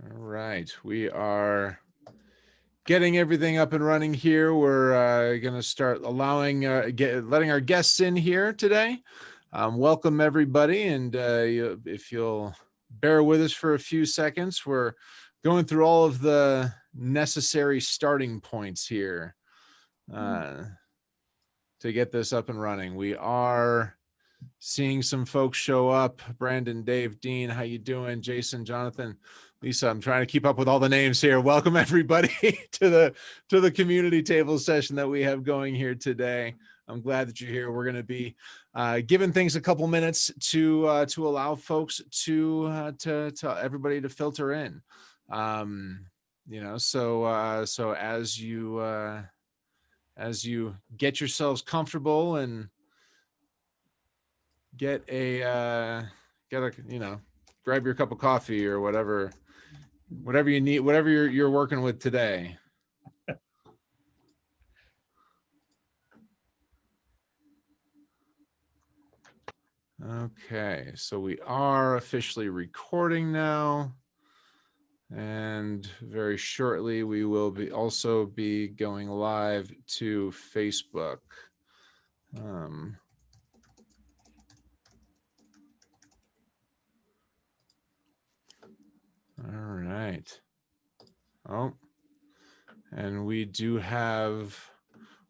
All right, we are getting everything up and running here. We're going to start allowing, letting our guests in here today. Welcome everybody, and if you'll bear with us for a few seconds, we're going through all of the necessary starting points here to get this up and running. We are seeing some folks show up. Brandon, Dave, Dean, how you doing? Jason, Jonathan, Lisa, I'm trying to keep up with all the names here. Welcome everybody to the community table session that we have going here today. I'm glad that you're here. We're going to be giving things a couple minutes to allow folks to everybody to filter in. So as you get yourselves comfortable and get a grab your cup of coffee or whatever you need, whatever you're working with today. Okay, so we are officially recording now, and very shortly we will also be going live to Facebook. All right. Oh, and we do have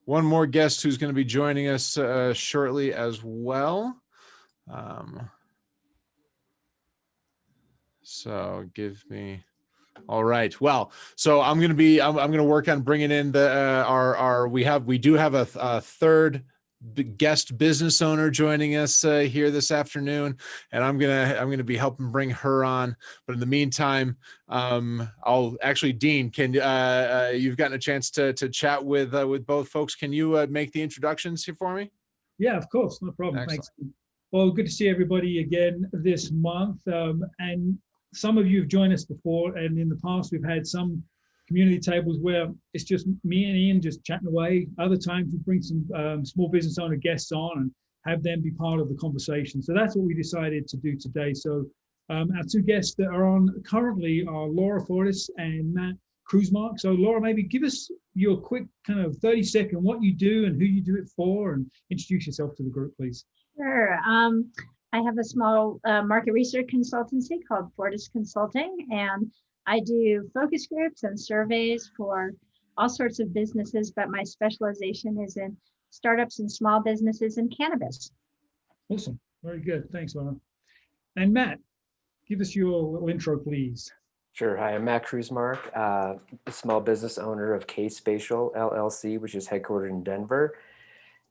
one more guest who's going to be joining us shortly as well. So give me. All right. Well, so I'm going to work on bringing in we do have a third guest business owner joining us here this afternoon, and I'm going to be helping bring her on. But in the meantime, I'll actually, Dean, can you've gotten a chance to chat with both folks. Can you make the introductions here for me? Yeah, of course, no problem. Excellent. Thanks. Well, good to see everybody again this month. And some of you have joined us before, and in the past we've had some community tables where it's just me and Ian just chatting away. Other times we bring some small business owner guests on and have them be part of the conversation. So that's what we decided to do today. So our two guests that are on currently are Laura Fortis and Matt Kruzmark. So Laura, maybe give us your quick kind of 30-second what you do and who you do it for, and introduce yourself to the group, please. Sure. I have a small market research consultancy called Fortis Consulting, and I do focus groups and surveys for all sorts of businesses, but my specialization is in startups and small businesses in cannabis. Awesome. Very good. Thanks, Laura. And Matt, give us your little intro, please. Sure. Hi, I'm Matt Kruzmark, a small business owner of K Spatial LLC, which is headquartered in Denver.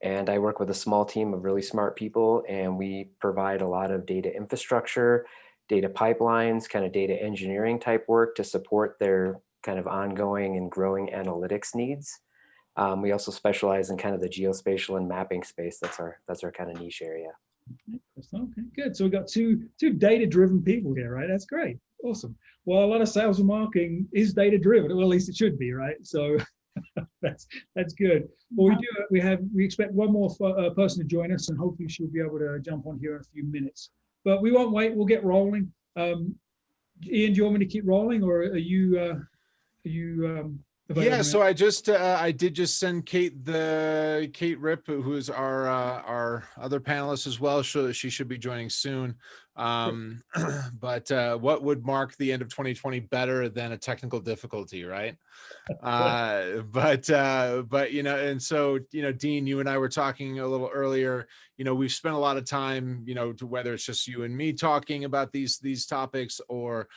And I work with a small team of really smart people, and we provide a lot of data infrastructure, data pipelines, kind of data engineering type work to support their kind of ongoing and growing analytics needs. We also specialize in kind of the geospatial and mapping space. That's our kind of niche area. Okay, good. So we've got two data-driven people here, right? That's great. Awesome. Well, a lot of sales and marketing is data-driven. Well, at least it should be, right? So that's good. Well, we expect one more person to join us, and hopefully she'll be able to jump on here in a few minutes. But we won't wait. We'll get rolling. Ian, do you want me to keep rolling, or are you yeah, so I did just send Kate Ripp, who is our other panelist as well. She should be joining soon. But what would mark the end of 2020 better than a technical difficulty, right? But and so Dean, you and I were talking a little earlier. We've spent a lot of time, to whether it's just you and me talking about these topics, or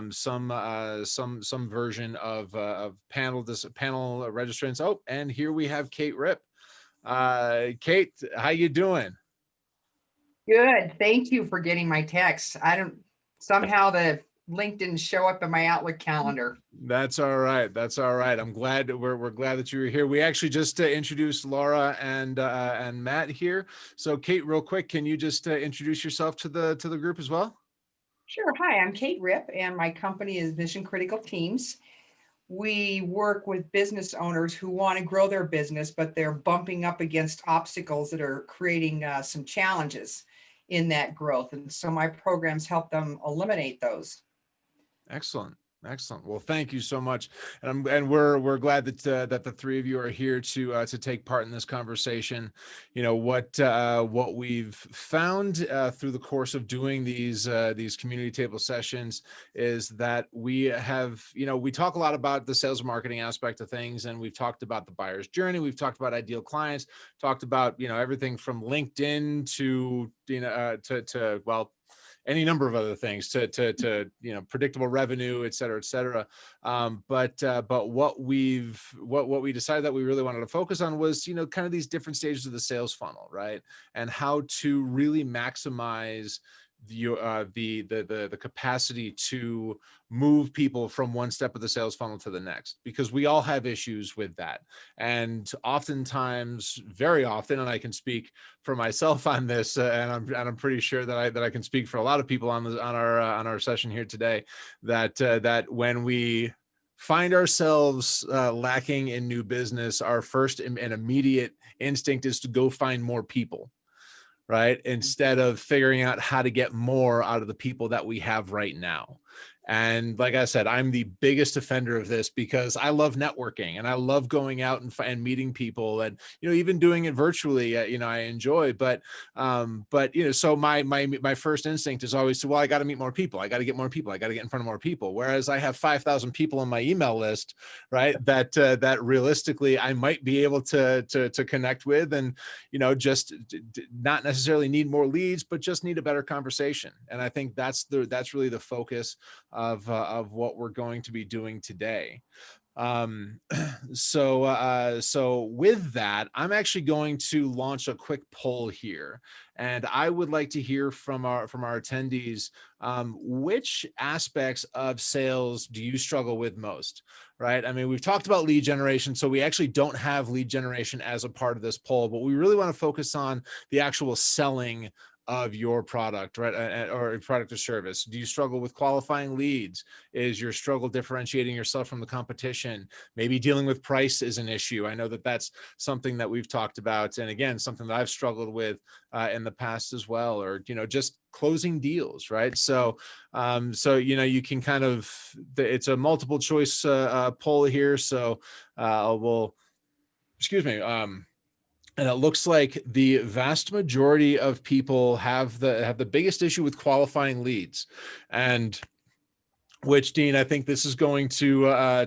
some version of panel registrants. Oh, and here we have Kate Ripp. Kate, how you doing? Good. Thank you for getting my text. Somehow the link didn't show up in my Outlook calendar. That's all right. That's all right. I'm glad we're glad that you were here. We actually just introduced Laura and Matt here. So Kate, real quick, can you just introduce yourself to the group as well? Sure. Hi, I'm Kate Ripp, and my company is Mission Critical Teams. We work with business owners who want to grow their business, but they're bumping up against obstacles that are creating some challenges in that growth. And so my programs help them eliminate those. Excellent. Excellent. Well, thank you so much, and we're glad that that the three of you are here to take part in this conversation. You know what we've found through the course of doing these community table sessions is that we have, we talk a lot about the sales and marketing aspect of things, and we've talked about the buyer's journey. We've talked about ideal clients, talked about everything from LinkedIn to well, any number of other things to predictable revenue, et cetera, et cetera. But what we decided that we really wanted to focus on was kind of these different stages of the sales funnel, right? And how to really maximize the capacity to move people from one step of the sales funnel to the next, because we all have issues with that. And oftentimes, very often, and I can speak for myself on this, and I'm pretty sure that I can speak for a lot of people on our session here today, that when we find ourselves lacking in new business, our first and immediate instinct is to go find more people, right? Instead of figuring out how to get more out of the people that we have right now. And like I said, I'm the biggest offender of this because I love networking and I love going out and meeting people, and even doing it virtually. I enjoy, but so my first instinct is always to, well, I got to meet more people. I got to get more people. I got to get in front of more people. Whereas I have 5,000 people on my email list, right? That realistically I might be able to connect with, and just not necessarily need more leads, but just need a better conversation. And I think that's really the focus of what we're going to be doing today. So with that, I'm actually going to launch a quick poll here, and I would like to hear from our attendees, which aspects of sales do you struggle with most, right? I mean, we've talked about lead generation, so we actually don't have lead generation as a part of this poll, but we really want to focus on the actual selling of your product, right? Or product or service. Do you struggle with qualifying leads? Is your struggle differentiating yourself from the competition? Maybe dealing with price is an issue. I know that that's something that we've talked about, and again, something that I've struggled with in the past as well. Or just closing deals, right? So you can kind of, it's a multiple choice poll here. So excuse me. And it looks like the vast majority of people have the biggest issue with qualifying leads, and which, Dean, I think this is going to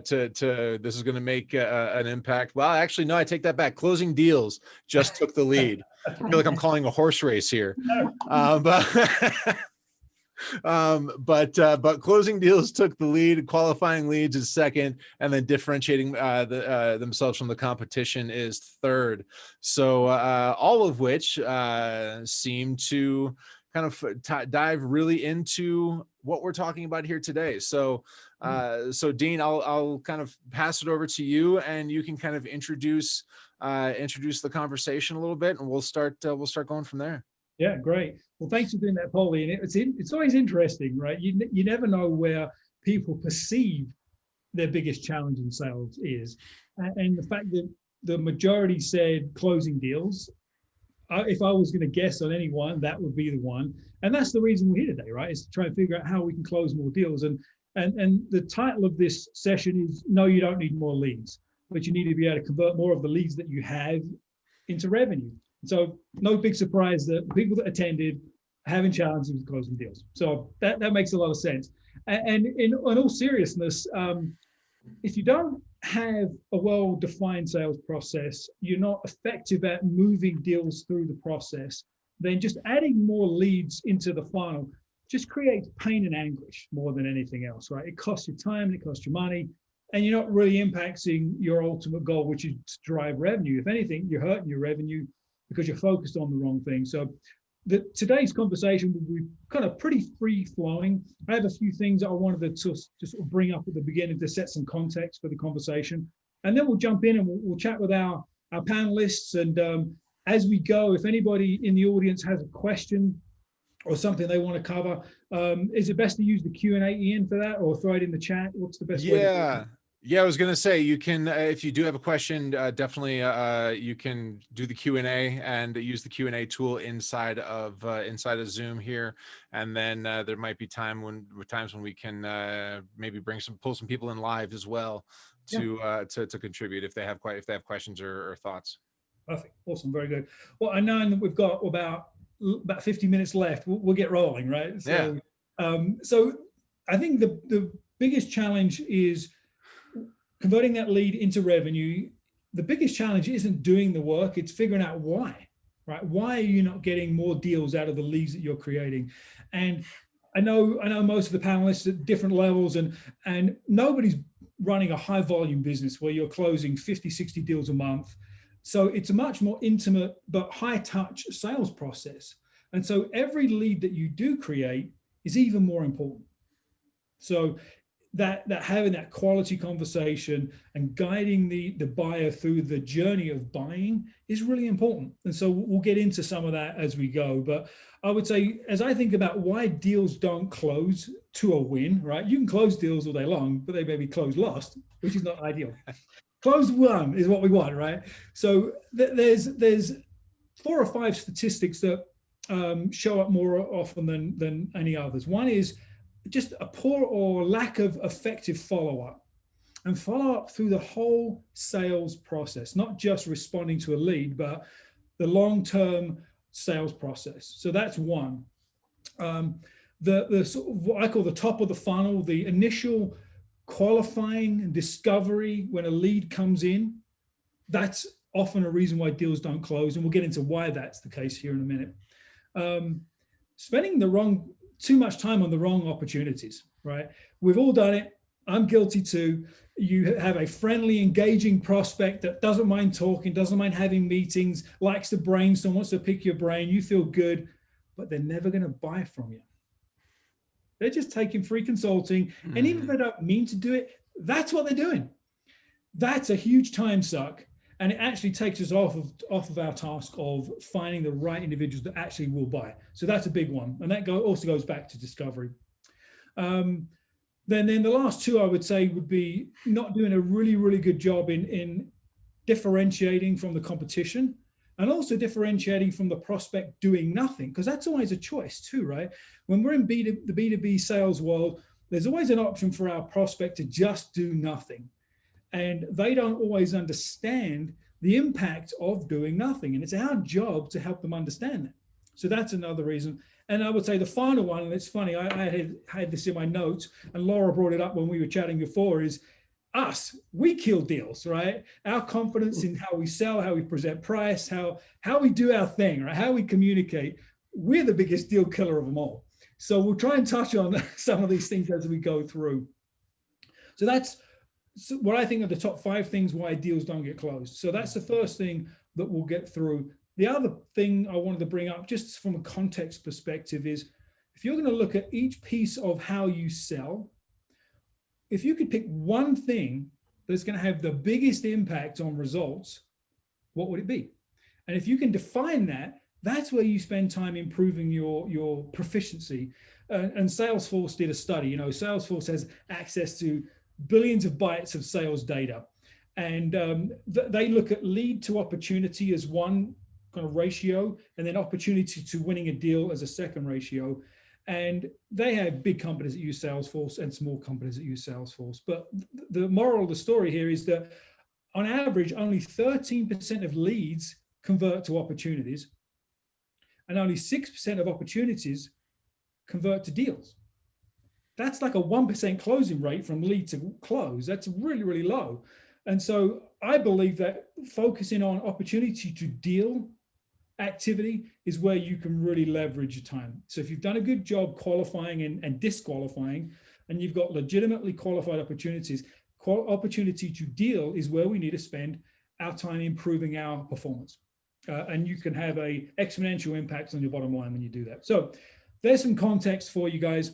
this is going to make an impact. Well, actually, no, I take that back. Closing deals just took the lead. I feel like I'm calling a horse race here. But closing deals took the lead, qualifying leads is second, and then differentiating themselves from the competition is third. So all of which seem to kind of dive really into what we're talking about here today. So so Dean, I'll kind of pass it over to you, and you can kind of introduce the conversation a little bit, and we'll start going from there. Yeah, great. Well, thanks for doing that, Polly. And it's always interesting, right? You never know where people perceive their biggest challenge in sales is. And the fact that the majority said closing deals, if I was going to guess on anyone, that would be the one. And that's the reason we're here today, right? Is to try and figure out how we can close more deals. And the title of this session is, no, you don't need more leads, but you need to be able to convert more of the leads that you have into revenue. So no big surprise that people that attended are having challenges with closing deals. So that makes a lot of sense. And in all seriousness, if you don't have a well-defined sales process, you're not effective at moving deals through the process, then just adding more leads into the funnel just creates pain and anguish more than anything else, right? It costs you time and it costs you money, and you're not really impacting your ultimate goal, which is to drive revenue. If anything, you're hurting your revenue because you're focused on the wrong thing. So today's conversation will be kind of pretty free flowing. I have a few things that I wanted to just bring up at the beginning to set some context for the conversation. And then we'll jump in and we'll chat with our panelists. And as we go, if anybody in the audience has a question or something they want to cover, is it best to use the Q&A, Ian, for that, or throw it in the chat? What's the best way? Yeah. Yeah, I was going to say, you can, if you do have a question, definitely you can do the Q&A and use the Q&A tool inside of Zoom here. And then there might be times when we can maybe pull some people in live as well to contribute if they have questions or thoughts. Perfect. Awesome. Very good. Well, I know that we've got about 50 minutes left. We'll get rolling, right? So, so I think the biggest challenge is converting that lead into revenue. The biggest challenge isn't doing the work, it's figuring out why, right? Why are you not getting more deals out of the leads that you're creating? And I know most of the panelists at different levels, and nobody's running a high volume business where you're closing 50, 60 deals a month. So it's a much more intimate but high touch sales process. And so every lead that you do create is even more important. So that having that quality conversation and guiding the buyer through the journey of buying is really important. And so we'll get into some of that as we go. But I would say, as I think about why deals don't close to a win, right? You can close deals all day long, but they maybe close lost, which is not ideal. Closed won is what we want, right? So there's 4 or 5 statistics that show up more often than any others. One is just a poor or lack of effective follow-up, and follow-up through the whole sales process, not just responding to a lead, but the long-term sales process. So that's one. The sort of what I call the top of the funnel, the initial qualifying and discovery when a lead comes in, that's often a reason why deals don't close, and we'll get into why that's the case here in a minute. Spending too much time on the wrong opportunities, right? We've all done it. I'm guilty too. You have a friendly, engaging prospect that doesn't mind talking, doesn't mind having meetings, likes to brainstorm, wants to pick your brain. You feel good, but they're never going to buy from you. They're just taking free consulting. And even if they don't mean to do it, that's what they're doing. That's a huge time suck. And it actually takes us off of our task of finding the right individuals that actually will buy. So that's a big one. And that also goes back to discovery. Then the last 2, I would say, would be not doing a really, really good job in differentiating from the competition, and also differentiating from the prospect doing nothing, because that's always a choice too, right? When we're in the B2B sales world, there's always an option for our prospect to just do nothing. And they don't always understand the impact of doing nothing. And it's our job to help them understand that. So that's another reason. And I would say the final one, and it's funny, I had this in my notes, and Laura brought it up when we were chatting before, is us. We kill deals, right? Our confidence in how we sell, how we present price, how we do our thing, right? How we communicate. We're the biggest deal killer of them all. So we'll try and touch on some of these things as we go through. So that's what I think are the top 5 things why deals don't get closed. So that's the first thing that we'll get through. The other thing I wanted to bring up, just from a context perspective, is if you're going to look at each piece of how you sell, if you could pick one thing that's going to have the biggest impact on results, what would it be? And if you can define that, that's where you spend time improving your proficiency. And Salesforce did a study. Salesforce has access to billions of bytes of sales data. And they look at lead to opportunity as one kind of ratio, and then opportunity to winning a deal as a second ratio. And they have big companies that use Salesforce and small companies that use Salesforce. But the moral of the story here is that on average, only 13% of leads convert to opportunities, and only 6% of opportunities convert to deals. That's like a 1% closing rate from lead to close. That's really, really low. And so I believe that focusing on opportunity to deal activity is where you can really leverage your time. So if you've done a good job qualifying and disqualifying, and you've got legitimately qualified opportunities, opportunity to deal is where we need to spend our time improving our performance. And you can have a exponential impact on your bottom line when you do that. So there's some context for you guys.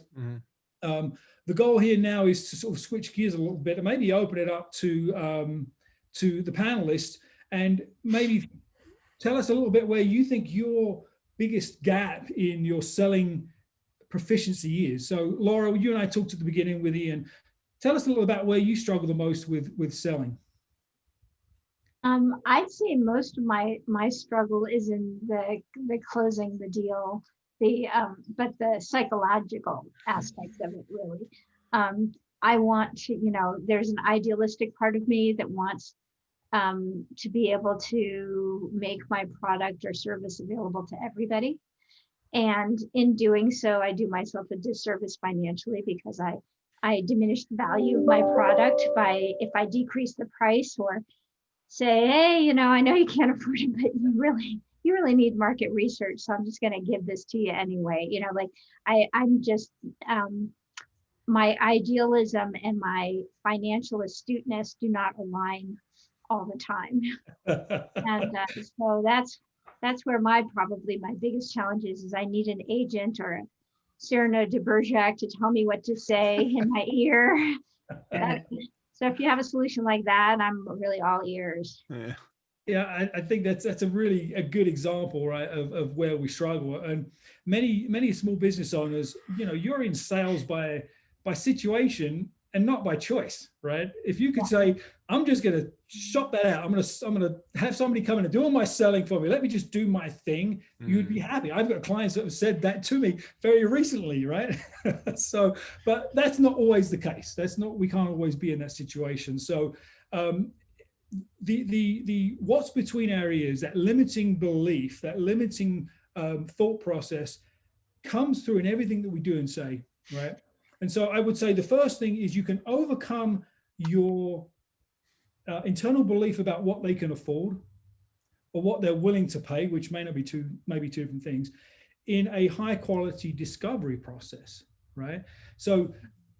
The goal here now is to sort of switch gears a little bit and maybe open it up to the panelists, and maybe tell us a little bit where you think your biggest gap in your selling proficiency is. So Laura, you and I talked at the beginning with Ian. tell us a little about where you struggle the most with selling. I'd say most of my struggle is in the closing the deal, but the psychological aspects of it really. I want to, there's an idealistic part of me that wants to be able to make my product or service available to everybody. And in doing so, I do myself a disservice financially because I diminish the value of my product if I decrease the price or say, hey, I know you can't afford it, but you really need market research. So I'm just going to give this to you anyway. I'm just, my idealism and my financial astuteness do not align all the time. And so that's where probably my biggest challenge is I need an agent or a Cyrano de Bergerac to tell me what to say in my ear. So if you have a solution like that, I'm really all ears. Yeah, I think that's a really a good example, right, of where we struggle. And many small business owners, you're in sales by situation and not by choice, right? If you could say, I'm just going to shop that out. I'm going to have somebody come in and do all my selling for me. Let me just do my thing. You'd be happy. I've got clients that have said that to me very recently, right? So, but that's not always the case. We can't always be in that situation. So, the what's between our ears, that limiting belief, that limiting thought process comes through in everything that we do and say, right? And so I would say the first thing is you can overcome your internal belief about what they can afford or what they're willing to pay, which maybe two different things, in a high quality discovery process, right? So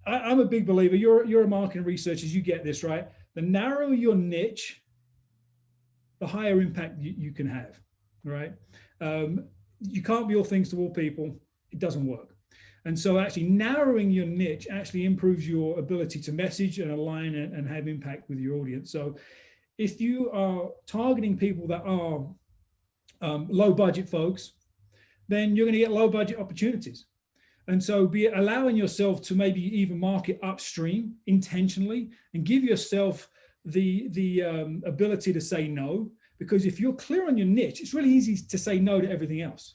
I'm a big believer, you're a marketing researcher, you get this, right? The narrower your niche, the higher impact you can have, right? You can't be all things to all people. It doesn't work. And so actually narrowing your niche actually improves your ability to message and align and have impact with your audience. So if you are targeting people that are low budget folks, then you're going to get low budget opportunities. And so be allowing yourself to maybe even market upstream intentionally and give yourself the ability to say no, because if you're clear on your niche, it's really easy to say no to everything else,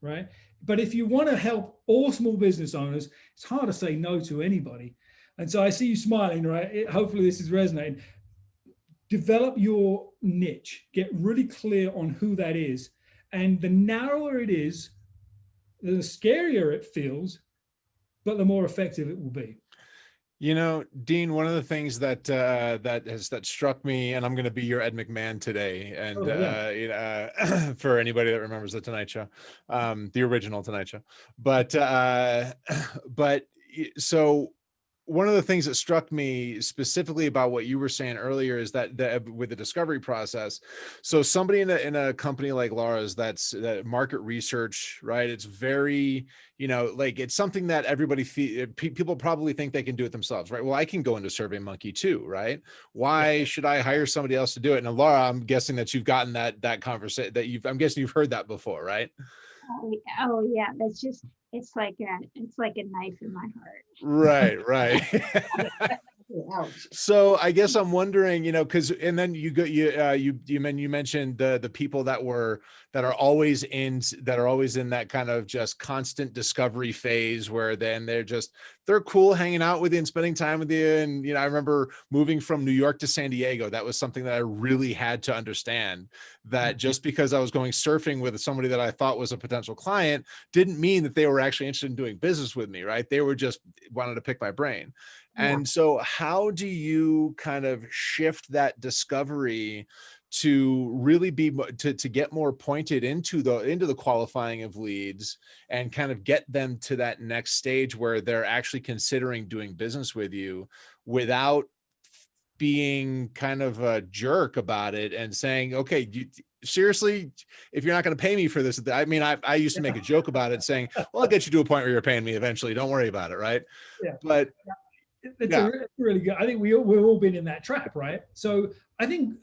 right? But if you want to help all small business owners, it's hard to say no to anybody. And so I see you smiling, right? Hopefully this is resonating. Develop your niche, get really clear on who that is. And the narrower it is, the scarier it feels, but the more effective it will be. Dean, one of the things that struck me, and I'm going to be your Ed McMahon today, and for anybody that remembers the Tonight Show, the original Tonight Show, but so one of the things that struck me specifically about what you were saying earlier is that with the discovery process, so somebody in a company like Laura's, that market research, right? It's very, it's something that everybody people probably think they can do it themselves, right? Well, I can go into SurveyMonkey too, right? Why should I hire somebody else to do it? And Laura, I'm guessing that you've gotten that conversation, I'm guessing you've heard that before, right? Oh yeah, that's just, it's like a knife in my heart. Right. So I guess I'm wondering, because, and then you mentioned the people that are always in that kind of just constant discovery phase, where then they're cool hanging out with you and spending time with you. And, I remember moving from New York to San Diego. That was something that I really had to understand, that just because I was going surfing with somebody that I thought was a potential client didn't mean that they were actually interested in doing business with me, right? They were just wanted to pick my brain. And so how do you kind of shift that discovery to really be to get more pointed into the qualifying of leads and kind of get them to that next stage where they're actually considering doing business with you without being kind of a jerk about it and saying, okay, seriously, if you're not going to pay me for this, I mean, I used to make a joke about it saying, well, I'll get you to a point where you're paying me eventually. Don't worry about it. Right. Yeah. But it's really good. I think we've all been in that trap, right? So I think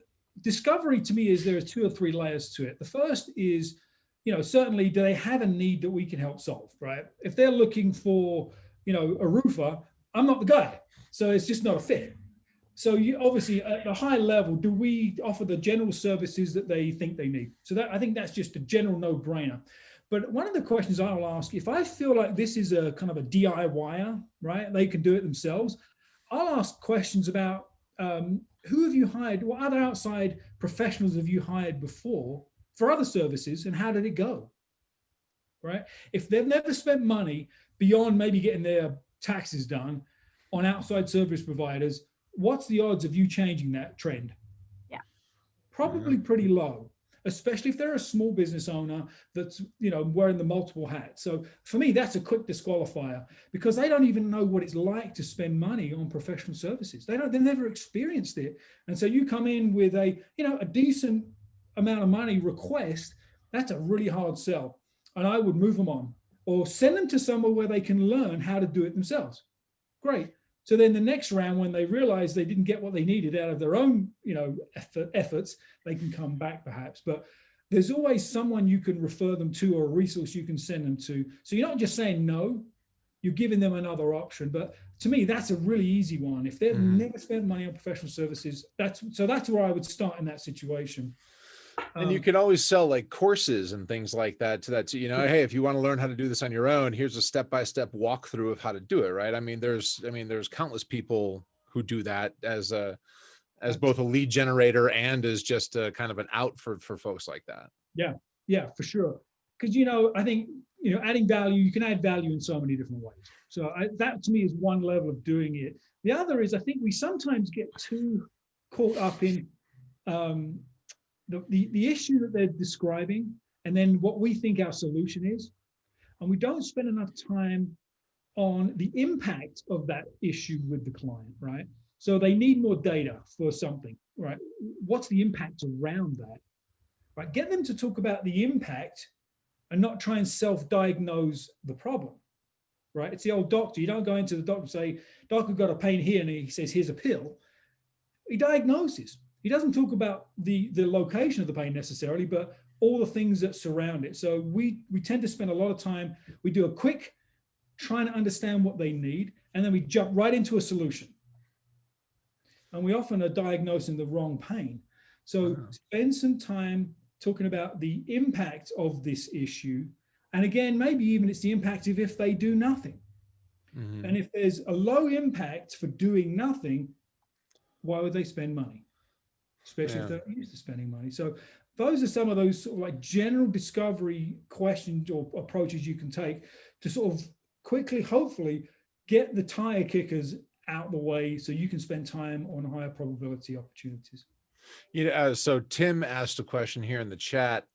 discovery to me is there are 2 or 3 layers to it. The first is, certainly do they have a need that we can help solve, right? If they're looking for, a roofer, I'm not the guy. So it's just not a fit. So you obviously at the high level, do we offer the general services that they think they need? So that I think that's just a general no-brainer. But one of the questions I will ask, if I feel like this is a kind of a DIYer, right? They can do it themselves. I'll ask questions about who have you hired? What other outside professionals have you hired before for other services, and how did it go? Right? If they've never spent money beyond maybe getting their taxes done on outside service providers, what's the odds of you changing that trend? Yeah. Probably pretty low, especially if they're a small business owner that's, you know, wearing the multiple hats. So for me, that's a quick disqualifier, because they don't even know what it's like to spend money on professional services. They've never experienced it. And so you come in with a, you know, a decent amount of money request, that's a really hard sell. And I would move them on, or send them to somewhere where they can learn how to do it themselves. Great. So then the next round, when they realize they didn't get what they needed out of their own, you know, efforts, they can come back perhaps. But there's always someone you can refer them to, or a resource you can send them to. So you're not just saying no, you're giving them another option. But to me, that's a really easy one. If they've never spent money on professional services, that's where I would start in that situation. And you can always sell like courses and things like that to that, you know, hey, if you want to learn how to do this on your own, here's a step-by-step walkthrough of how to do it. Right. I mean, there's countless people who do that as both a lead generator and as just a kind of an out for folks like that. Yeah, for sure. Because, you know, I think, you know, adding value, you can add value in so many different ways. So that to me is one level of doing it. The other is, I think we sometimes get too caught up in the issue that they're describing, and then what we think our solution is. And we don't spend enough time on the impact of that issue with the client, right? So they need more data for something, right? What's the impact around that, right? Get them to talk about the impact and not try and self-diagnose the problem, right? It's the old doctor. You don't go into the doctor and say, "Doc, I've got a pain here," and he says, "Here's a pill." He diagnoses. He doesn't talk about the location of the pain necessarily, but all the things that surround it. So we tend to spend a lot of time, we do a quick trying to understand what they need, and then we jump right into a solution. And we often are diagnosing the wrong pain. So spend some time talking about the impact of this issue. And again, maybe even it's the impact of if they do nothing. And if there's a low impact for doing nothing, why would they spend money? Especially if they're not used to spending money. So those are some of those sort of like general discovery questions or approaches you can take to sort of quickly, hopefully, get the tire kickers out the way so you can spend time on higher probability opportunities. You know, so Tim asked a question here in the chat,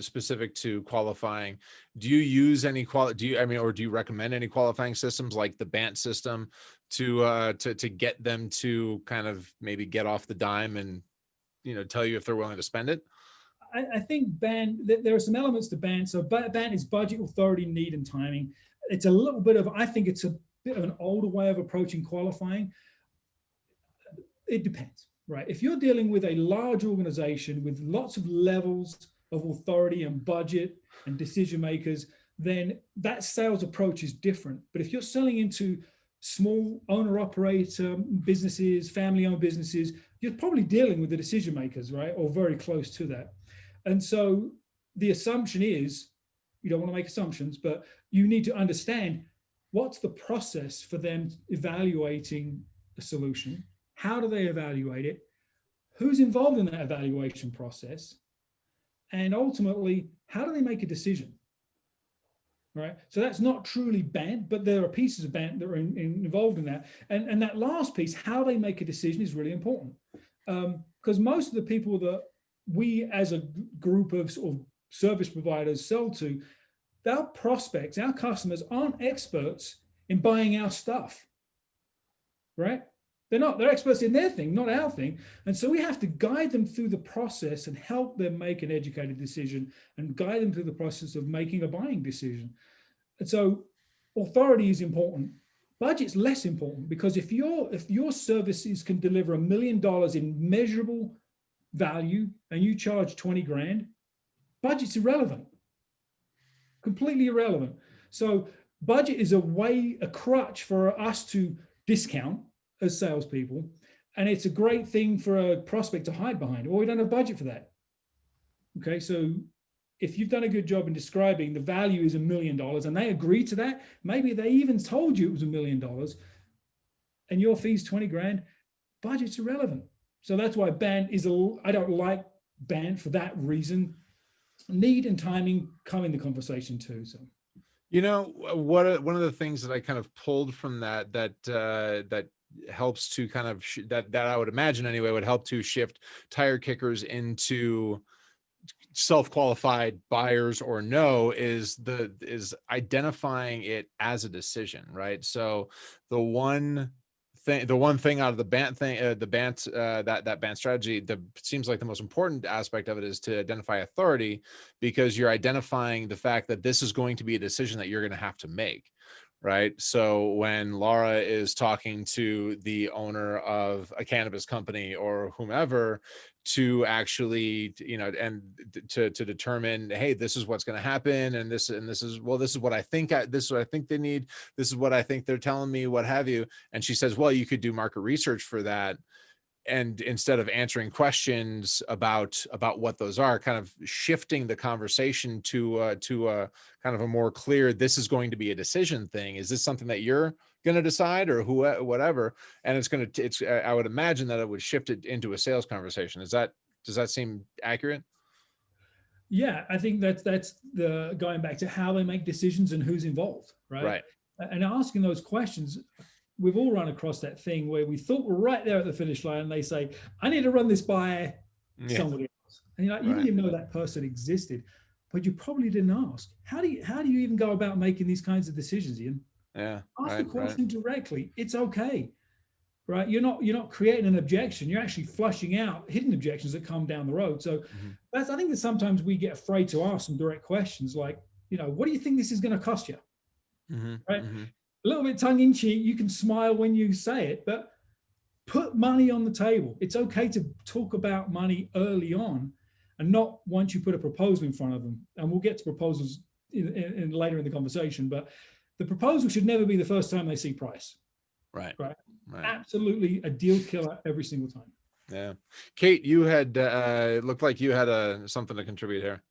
specific to qualifying. Do you use any or do you recommend any qualifying systems like the BANT system to get them to kind of maybe get off the dime and, you know, tell you if they're willing to spend it? I think BANT, there are some elements to BANT. So BANT is budget, authority, need, and timing. It's a little bit of, I think it's a bit of an older way of approaching qualifying. It depends. Right. If you're dealing with a large organization with lots of levels of authority and budget and decision makers, then that sales approach is different. But if you're selling into small owner operator businesses, family owned businesses, you're probably dealing with the decision makers, right? Or very close to that. And so the assumption is, you don't want to make assumptions, but you need to understand what's the process for them evaluating a solution. How do they evaluate it? Who's involved in that evaluation process? And ultimately, how do they make a decision? Right. So that's not truly BANT, but there are pieces of BANT that are involved in that. And that last piece, how they make a decision, is really important. Because most of the people that we as a group of sort of service providers sell to, our prospects, our customers aren't experts in buying our stuff. Right. They're not, they're experts in their thing, not our thing. And so we have to guide them through the process and help them make an educated decision and guide them through the process of making a buying decision. And so authority is important. Budget's less important, because if your services can deliver $1 million in measurable value and you charge 20 grand, budget's irrelevant, completely irrelevant. So budget is a crutch for us to discount as salespeople. And it's a great thing for a prospect to hide behind, or we don't have budget for that. Okay, so if you've done a good job in describing the value is $1 million and they agree to that, maybe they even told you it was $1 million and your fee's 20 grand, budget's irrelevant. So that's why BANT is I don't like BANT for that reason. Need and timing come in the conversation too. So, you know, one of the things that I kind of pulled from that helps to kind of that I would imagine anyway would help to shift tire kickers into self-qualified buyers or no is identifying it as a decision, right? So the one thing out of the BANT thing, that BANT strategy, seems like the most important aspect of it is to identify authority, because you're identifying the fact that this is going to be a decision that you're going to have to make, right? So when Laura is talking to the owner of a cannabis company or whomever to actually, you know, and to determine, hey, this is what's going to happen, and this is, well, this is what I think this is what I think they need, this is what I think they're telling me, what have you, and she says, well, you could do market research for that. And instead of answering questions about what those are, kind of shifting the conversation to kind of a more clear, this is going to be a decision thing. Is this something that you're going to decide, or whatever? And I would imagine that it would shift it into a sales conversation. Does that seem accurate? yeah, I think that's the going back to how they make decisions and who's involved, right? Right. And asking those questions, we've all run across that thing where we thought we're right there at the finish line and they say, I need to run this by somebody else. And you're like, you didn't even know that person existed, but you probably didn't ask. How do you even go about making these kinds of decisions, Ian? Yeah. Ask the question directly. It's okay, right? You're not creating an objection. You're actually flushing out hidden objections that come down the road. So I think that sometimes we get afraid to ask some direct questions like, you know, what do you think this is going to cost you? Right? A little bit tongue in cheek, you can smile when you say it, but put money on the table. It's okay to talk about money early on and not once you put a proposal in front of them. And we'll get to proposals in later in the conversation, but the proposal should never be the first time they see price. Right. Absolutely a deal killer every single time. Yeah. Kate, you had it looked like you had something to contribute here.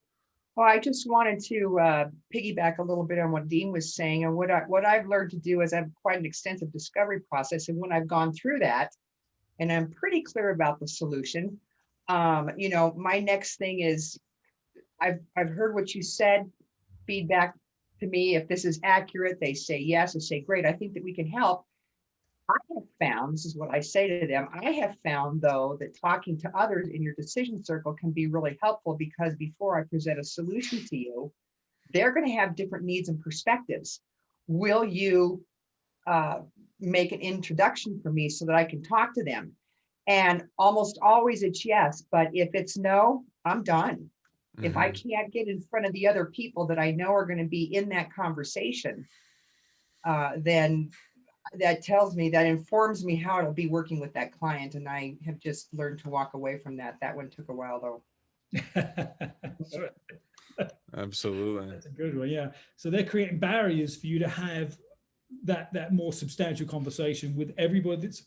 Well, I just wanted to piggyback a little bit on what Dean was saying, and what I've learned to do is I have quite an extensive discovery process, and when I've gone through that, and I'm pretty clear about the solution, you know, my next thing is I've heard what you said, feedback to me. If this is accurate, they say yes. I say great. I think that we can help. I have found, this is what I say to them, I have found, though, that talking to others in your decision circle can be really helpful, because before I present a solution to you, they're going to have different needs and perspectives. Will you make an introduction for me so that I can talk to them? And almost always it's yes, but if it's no, I'm done. If I can't get in front of the other people that I know are going to be in that conversation, then that tells me, that informs me how to be working with that client. And I have just learned to walk away from that. That one took a while, though. Absolutely. That's a good one. Yeah. So they're creating barriers for you to have that more substantial conversation with everybody that's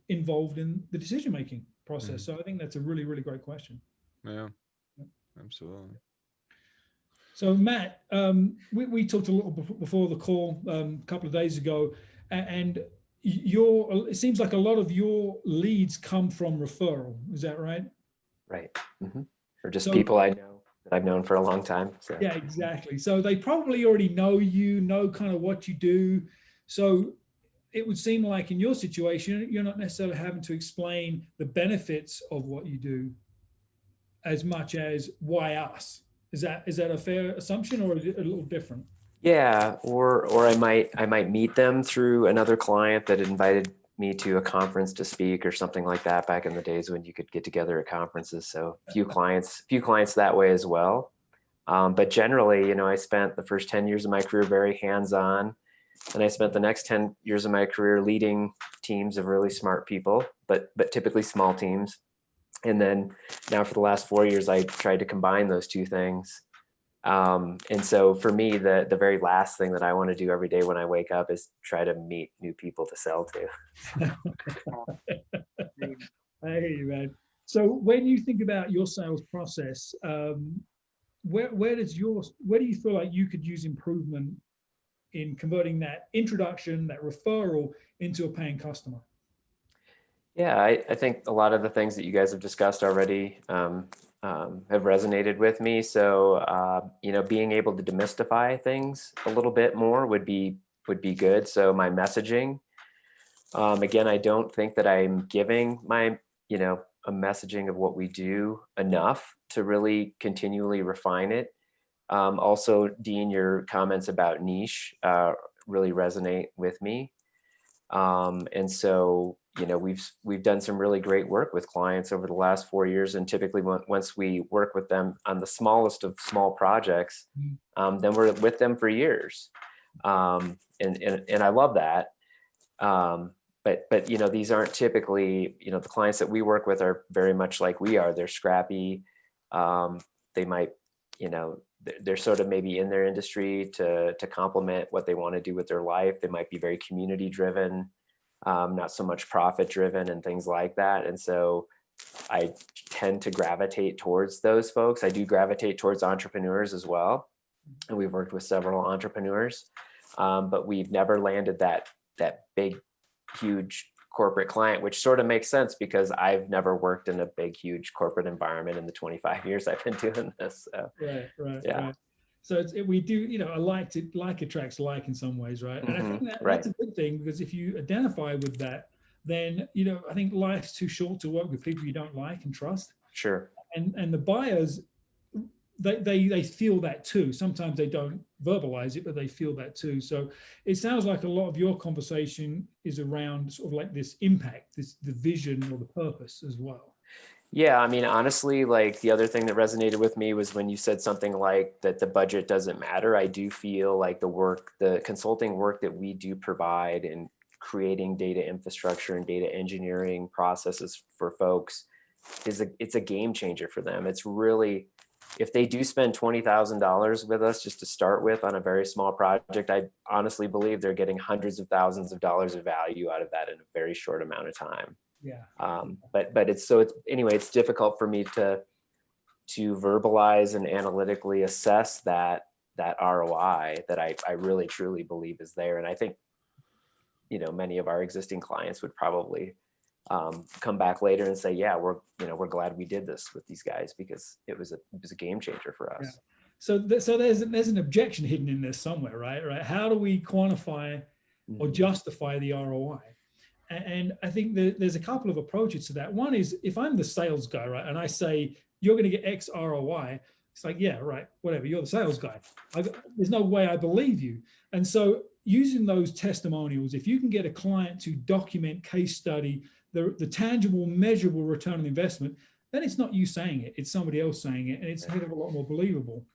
involved in the decision-making process. So I think that's a really, really great question. Yeah, absolutely. So Matt, we talked a little before the call a couple of days ago, and it seems like a lot of your leads come from referral. Is that right? Right. Or just people I know that I've known for a long time. So. Yeah, exactly. So they probably already know you, know kind of what you do. So it would seem like in your situation, you're not necessarily having to explain the benefits of what you do as much as why us. Is that a fair assumption, or is it a little different? Yeah, or I might meet them through another client that invited me to a conference to speak or something like that back in the days when you could get together at conferences. So a few clients that way as well. But generally, you know, I spent the first 10 years of my career very hands-on, and I spent the next 10 years of my career leading teams of really smart people, but typically small teams. And then now for the last 4 years, I tried to combine those two things And so for me, the very last thing that I want to do every day when I wake up is try to meet new people to sell to. Hey, man. So when you think about your sales process, where do you feel like you could use improvement in converting that introduction, that referral into a paying customer? Yeah, I think a lot of the things that you guys have discussed already have resonated with me. So, being able to demystify things a little bit more would be good. So my messaging, again, I don't think that I'm giving a messaging of what we do enough to really continually refine it. Also, Dean, your comments about niche really resonate with me. And so, we've done some really great work with clients over the last 4 years. And typically once we work with them on the smallest of small projects, then we're with them for years. And I love that. But these aren't typically, the clients that we work with are very much like we are. They're scrappy. They might, they're sort of maybe in their industry to complement what they want to do with their life. They might be very community driven, not so much profit driven and things like that. And so I tend to gravitate towards those folks. I do gravitate towards entrepreneurs as well. And we've worked with several entrepreneurs, but we've never landed that big, huge corporate client, which sort of makes sense because I've never worked in a big, huge corporate environment in the 25 years I've been doing this. So, Right. So we do, like attracts like in some ways, right? And I think that's a good thing, because if you identify with that, then, I think life's too short to work with people you don't like and trust. Sure. And the buyers, they feel that too. Sometimes they don't verbalize it, but they feel that too. So it sounds like a lot of your conversation is around sort of like this impact, the vision or the purpose as well. Yeah, I mean, honestly, like the other thing that resonated with me was when you said something like that the budget doesn't matter. I do feel like the consulting work that we do provide in creating data infrastructure and data engineering processes for folks it's a game changer for them. It's really, if they do spend $20,000 with us just to start with on a very small project, I honestly believe they're getting hundreds of thousands of dollars of value out of that in a very short amount of time. Yeah. But it's difficult for me to verbalize and analytically assess that ROI that I really truly believe is there. And I think, many of our existing clients would probably come back later and say, yeah, we're glad we did this with these guys because it was a game changer for us. Yeah. So there's an objection hidden in this somewhere, right? How do we quantify or justify the ROI? And I think there's a couple of approaches to that. One is, if I'm the sales guy, right, and I say, you're going to get X ROI, it's like, yeah, right, whatever, you're the sales guy. There's no way I believe you. And so using those testimonials, if you can get a client to document, case study, the tangible, measurable return on investment, then it's not you saying it, it's somebody else saying it, and it's a hell of a lot more believable.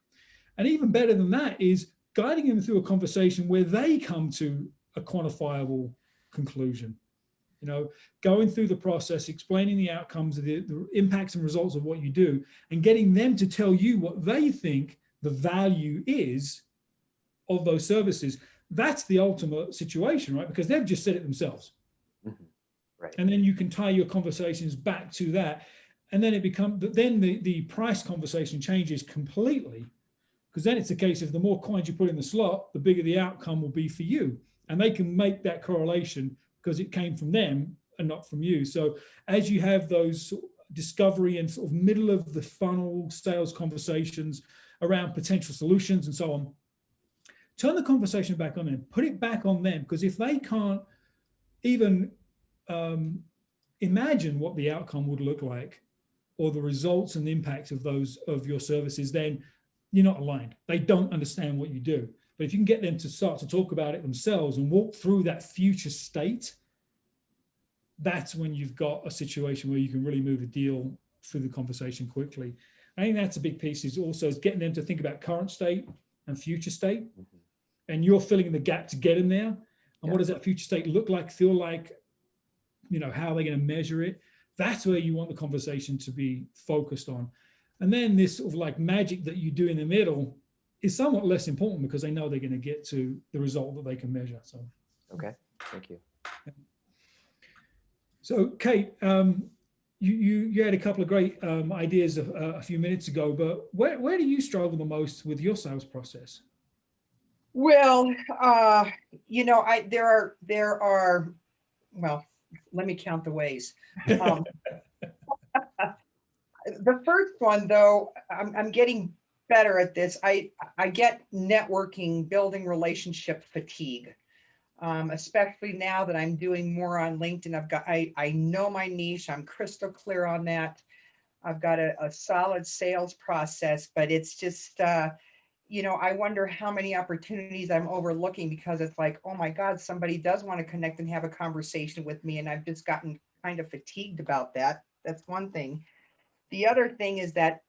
And even better than that is guiding them through a conversation where they come to a quantifiable conclusion. Going through the process, explaining the outcomes of the impacts and results of what you do, and getting them to tell you what they think the value is of those services. That's the ultimate situation, right? Because they've just said it themselves. Mm-hmm. Right. And then you can tie your conversations back to that. And then the price conversation changes completely, because then it's a case of the more coins you put in the slot, the bigger the outcome will be for you. And they can make that correlation because it came from them and not from you. So as you have those discovery and sort of middle of the funnel sales conversations around potential solutions and so on, turn the conversation back on them, put it back on them, because if they can't even imagine what the outcome would look like or the results and the impacts of your services, then you're not aligned. They don't understand what you do. But if you can get them to start to talk about it themselves and walk through that future state, that's when you've got a situation where you can really move a deal through the conversation quickly. I think that's a big piece, is also getting them to think about current state and future state. And you're filling the gap to get them there. And what does that future state look like, feel like? How are they going to measure it? That's where you want the conversation to be focused on. And then this sort of like magic that you do in the middle is somewhat less important because they know they're going to get to the result that they can measure. So, Okay, thank you. so Kate, you had a couple of great ideas a few minutes ago, but where do you struggle the most with your sales process? Well, there are, well, let me count the ways. Um, the first one, though, I'm getting better at this. I get networking, building relationship fatigue, especially now that I'm doing more on LinkedIn. I know my niche. I'm crystal clear on that. I've got a solid sales process, but it's just, I wonder how many opportunities I'm overlooking because it's like, oh my God, somebody does want to connect and have a conversation with me. And I've just gotten kind of fatigued about that. That's one thing. The other thing is that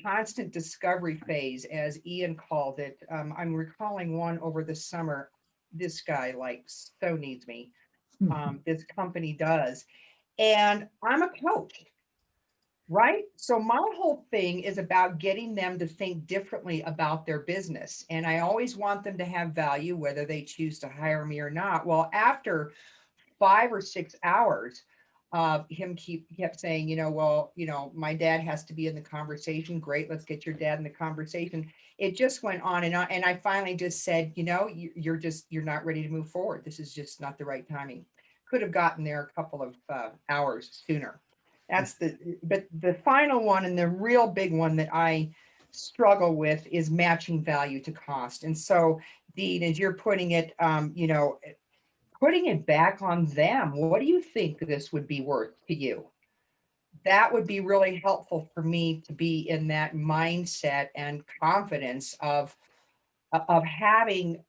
constant discovery phase, as Ian called it. I'm recalling one over the summer. This guy so needs me. This company does. And I'm a coach. Right. So my whole thing is about getting them to think differently about their business. And I always want them to have value, whether they choose to hire me or not. Well, after 5 or 6 hours, him kept saying, my dad has to be in the conversation. Great. Let's get your dad in the conversation. It just went on and on. And I finally just said, you're not ready to move forward. This is just not the right timing. Could have gotten there a couple of hours sooner. But the final one and the real big one that I struggle with is matching value to cost. And so, Dean, as you're putting it, putting it back on them. What do you think this would be worth to you? That would be really helpful for me to be in that mindset and confidence of having,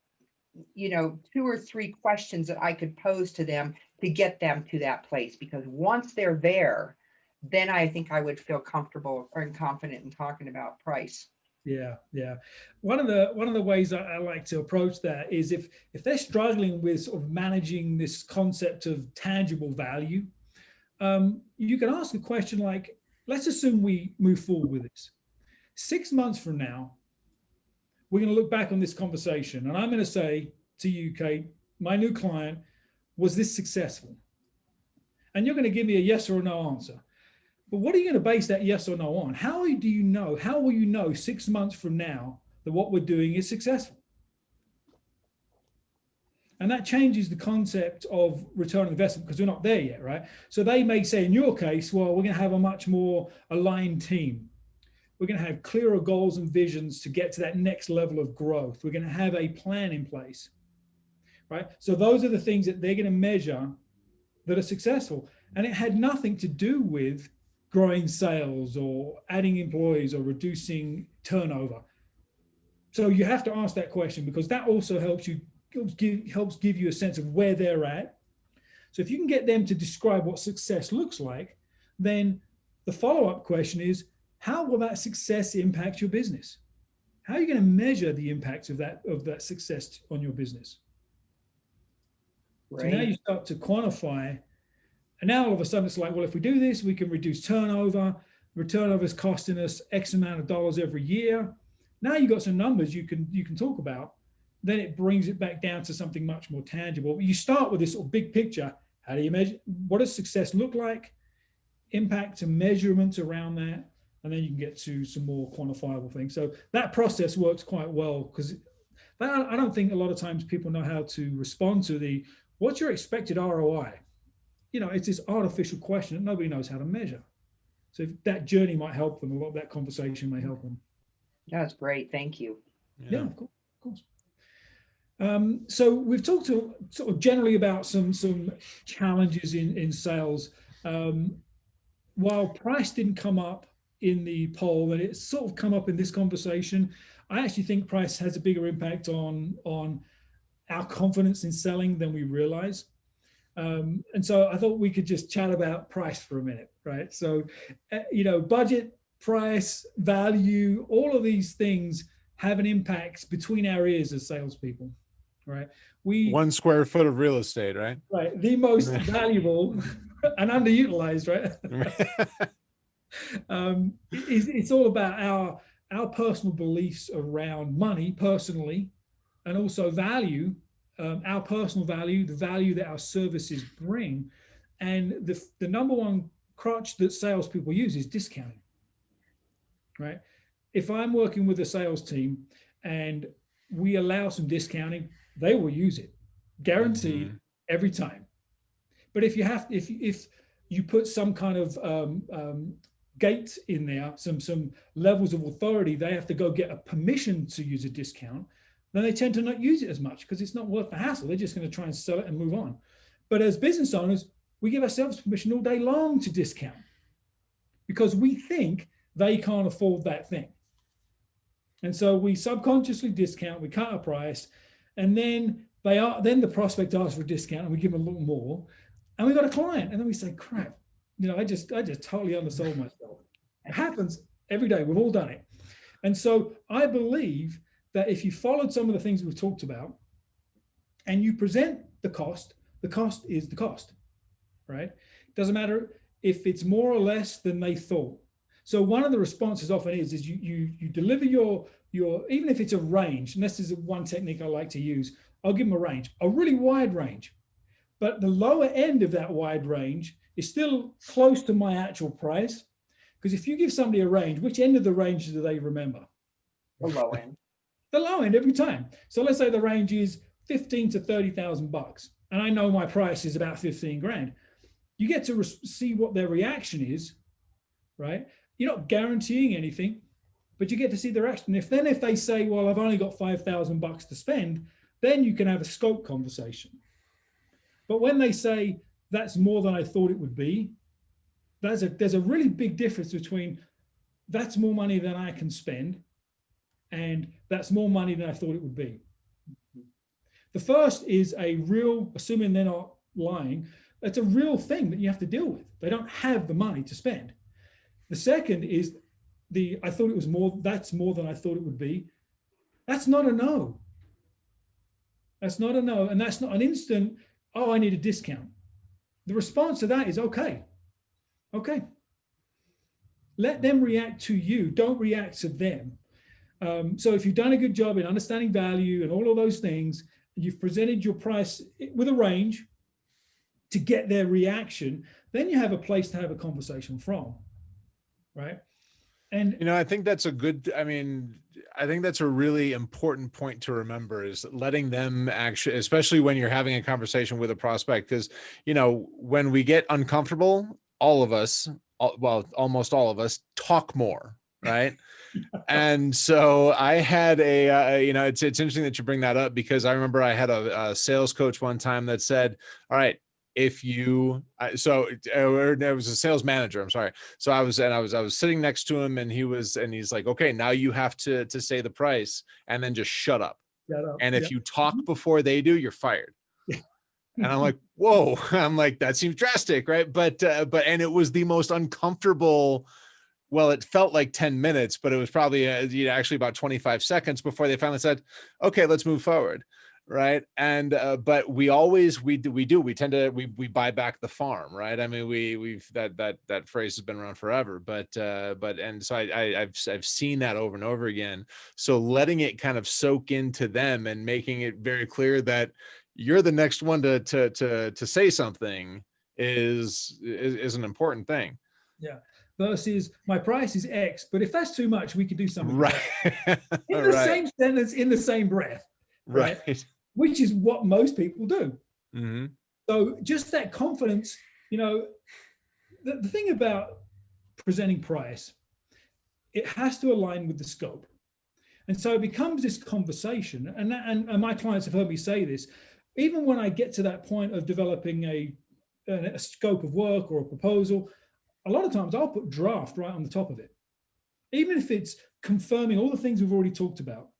2 or 3 questions that I could pose to them to get them to that place. Because once they're there, then I think I would feel comfortable or confident in talking about price. Yeah. One of the ways I like to approach that is if they're struggling with sort of managing this concept of tangible value, you can ask a question like, let's assume we move forward with this. 6 months from now, we're going to look back on this conversation, and I'm going to say to you, Kate, my new client, was this successful? And you're going to give me a yes or a no answer. But what are you going to base that yes or no on? How will you know 6 months from now that what we're doing is successful? And that changes the concept of return on investment because we're not there yet, right? So they may say in your case, well, we're going to have a much more aligned team. We're going to have clearer goals and visions to get to that next level of growth. We're going to have a plan in place, right? So those are the things that they're going to measure that are successful. And it had nothing to do with growing sales or adding employees or reducing turnover. So you have to ask that question because that also helps give you a sense of where they're at. So if you can get them to describe what success looks like, then the follow-up question is, how will that success impact your business? How are you going to measure the impact of that success on your business? Right. So now you start to quantify. And now all of a sudden it's like, well, if we do this, we can reduce turnover. Turnover is costing us X amount of dollars every year. Now you've got some numbers you can talk about. Then it brings it back down to something much more tangible. But you start with this sort of big picture. How do you measure? What does success look like? Impact and measurements around that. And then you can get to some more quantifiable things. So that process works quite well because I don't think a lot of times people know how to respond to what's your expected ROI? It's this artificial question that nobody knows how to measure. So if that journey might help them, a lot of that conversation may help them. That's great. Thank you. Yeah, of course. So we've talked sort of generally about some challenges in sales. While price didn't come up in the poll, and it's sort of come up in this conversation, I actually think price has a bigger impact on our confidence in selling than we realize. And so I thought we could just chat about price for a minute, right? So, budget, price, value, all of these things have an impact between our ears as salespeople, right? 1 square foot of real estate, right? Right, the most valuable and underutilized, right? It's all about our personal beliefs around money personally, and also value, our personal value, the value that our services bring. And the number one crutch that salespeople use is discounting, right? If I'm working with a sales team and we allow some discounting, they will use it, guaranteed, every time. But if you put some kind of gate in there, some levels of authority, they have to go get a permission to use a discount, then they tend to not use it as much because it's not worth the hassle. They're just going to try and sell it and move on. But as business owners, we give ourselves permission all day long to discount because we think they can't afford that thing. And so we subconsciously discount, we cut our price, and then the prospect asks for a discount and we give them a little more, and we got a client, and then we say, crap, I just totally undersold myself. It happens every day. We've all done it. And so I believe that if you followed some of the things we've talked about and you present the cost is the cost, right? Doesn't matter if it's more or less than they thought. So one of the responses often is you deliver your even if it's a range, and this is one technique I like to use, I'll give them a range, a really wide range. But the lower end of that wide range is still close to my actual price. Because if you give somebody a range, which end of the range do they remember? The low end. The low end every time. So let's say the range is 15 to 30,000 bucks. And I know my price is about 15 grand. You get to see what their reaction is, right? You're not guaranteeing anything, but you get to see their reaction. If they say, well, I've only got 5,000 bucks to spend, then you can have a scope conversation. But when they say that's more than I thought it would be, there's a really big difference between that's more money than I can spend and that's more money than I thought it would be. The first is a real, assuming they're not lying, that's a real thing that you have to deal with. They don't have the money to spend. The second is I thought it was more, that's more than I thought it would be. That's not a no. That's not a no. And that's not an instant, oh, I need a discount. The response to that is okay. Okay. Let them react to you. Don't react to them. So if you've done a good job in understanding value and all of those things, you've presented your price with a range to get their reaction, then you have a place to have a conversation from, right? And I think that's I think that's a really important point to remember, is letting them actually, especially when you're having a conversation with a prospect, because, when we get uncomfortable, all of us, almost all of us talk more, right? And so I had it's interesting that you bring that up, because I remember I had a sales coach one time that said, all right, if you, it was a sales manager, I'm sorry. So I was sitting next to him, and he's like, okay, now you have to say the price and then just shut up. And if you talk before they do, you're fired. And I'm like, whoa, I'm like, that seems drastic, right? But and it was the most uncomfortable. Well, it felt like 10 minutes, but it was probably actually about 25 seconds before they finally said, okay, let's move forward. Right. And, but we tend to buy back the farm. Right. I mean, that phrase has been around forever, and so I've seen that over and over again. So letting it kind of soak into them and making it very clear that you're the next one to say something is an important thing. yeah. Versus my price is X, but if that's too much, we could do something. Right. In the same sentence, in the same breath. Right. Which is what most people do. Mm-hmm. So just that confidence, the thing about presenting price, it has to align with the scope. And so it becomes this conversation. And my clients have heard me say this, even when I get to that point of developing a scope of work or a proposal, a lot of times I'll put draft right on the top of it, even if it's confirming all the things we've already talked about.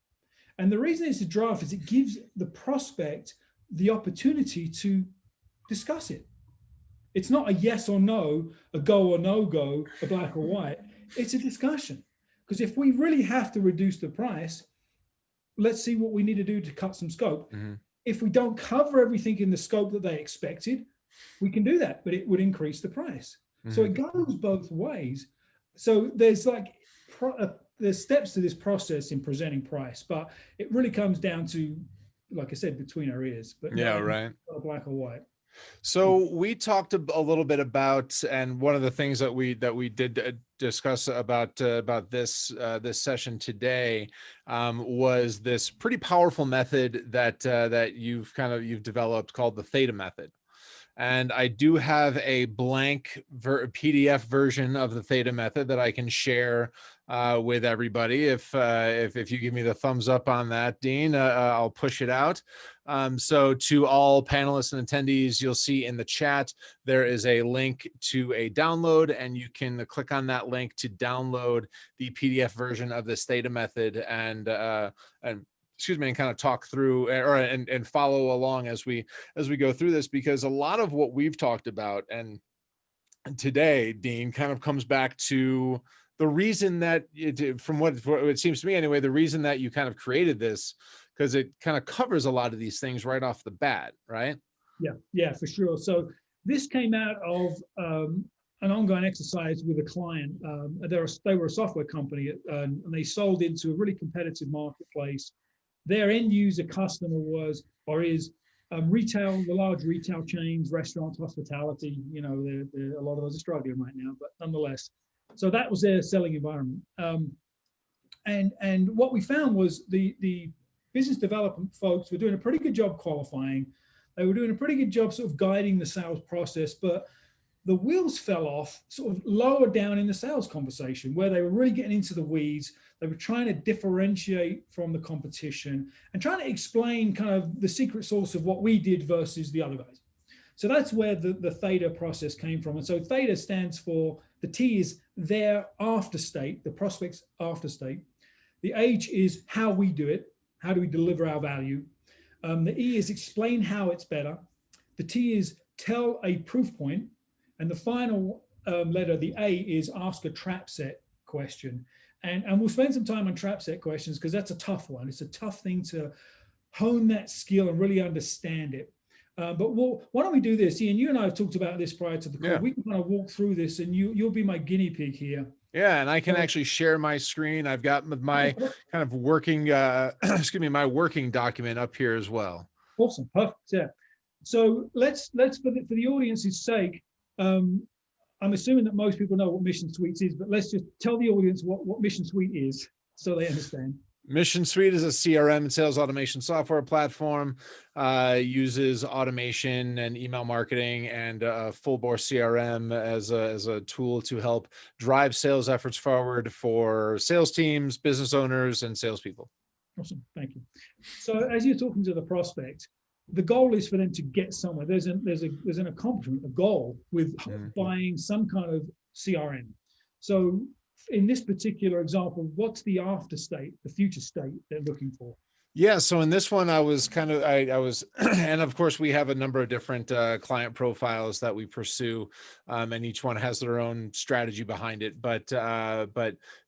And the reason it's a draft is it gives the prospect the opportunity to discuss it. It's not a yes or no, a go or no go, a black or white. It's a discussion. Because if we really have to reduce the price, let's see what we need to do to cut some scope. Mm-hmm. If we don't cover everything in the scope that they expected, we can do that, but it would increase the price. Mm-hmm. So it goes both ways. So there's like there's steps to this process in presenting price, but it really comes down to, like I said, between our ears, but Yeah, not right. black or white. So we talked a little bit about, and one of the things that we did discuss about this session today was this pretty powerful method that you've developed called the Theta Method. And I do have a blank PDF version of the Theta Method that I can share with everybody. If you give me the thumbs up on that, Dean, I'll push it out. So to all panelists and attendees, you'll see in the chat, there is a link to a download, and you can click on that link to download the PDF version of this Theta Method and excuse me, and kind of talk through and follow along as we go through this, because a lot of what we've talked about and today, Dean, kind of comes back to the reason that from what it seems to me anyway, the reason that you kind of created this, because it kind of covers a lot of these things right off the bat, right? Yeah, for sure. So this came out of an ongoing exercise with a client. They were a software company, and they sold into a really competitive marketplace. Their end user customer was or is retail, the large retail chains, restaurants, hospitality. You know, a lot of those are struggling right now, but nonetheless. So that was their selling environment. And what we found was the business development folks were doing a pretty good job qualifying. They were doing a pretty good job sort of guiding the sales process, but the wheels fell off sort of lower down in the sales conversation, where they were really getting into the weeds. They were trying to differentiate from the competition and trying to explain kind of the secret sauce of what we did versus the other guys. So that's where the Theta process came from. And so Theta stands for, the T is their after state, the prospect's after state. The H is how we do it. How do we deliver our value? The E is explain how it's better. The T is tell a proof point. And the final letter, the A, is ask a trap set question. And we'll spend some time on trap set questions because that's a tough one. It's a tough thing to hone that skill and really understand it. But why don't we do this? Ian, you and I have talked about this prior to the call. Yeah. We can kind of walk through this, and you'll be my guinea pig here. Yeah, and I can actually share my screen. I've got my kind of working, excuse me, my working document up here as well. Awesome, perfect. Yeah. So let's for the audience's sake, I'm assuming that most people know what Mission Suite is, but let's just tell the audience what Mission Suite is so they understand. Mission Suite is a CRM and sales automation software platform, uses automation and email marketing and full bore CRM as a tool to help drive sales efforts forward for sales teams, business owners, and salespeople. Awesome, thank you. So as you're talking to the prospect, the goal is for them to get somewhere. There's an accomplishment, a goal with buying some kind of CRM. So in this particular example, what's the after state, the future state they're looking for? Yeah, so in this one, I was, and of course we have a number of different client profiles that we pursue, and each one has their own strategy behind it. But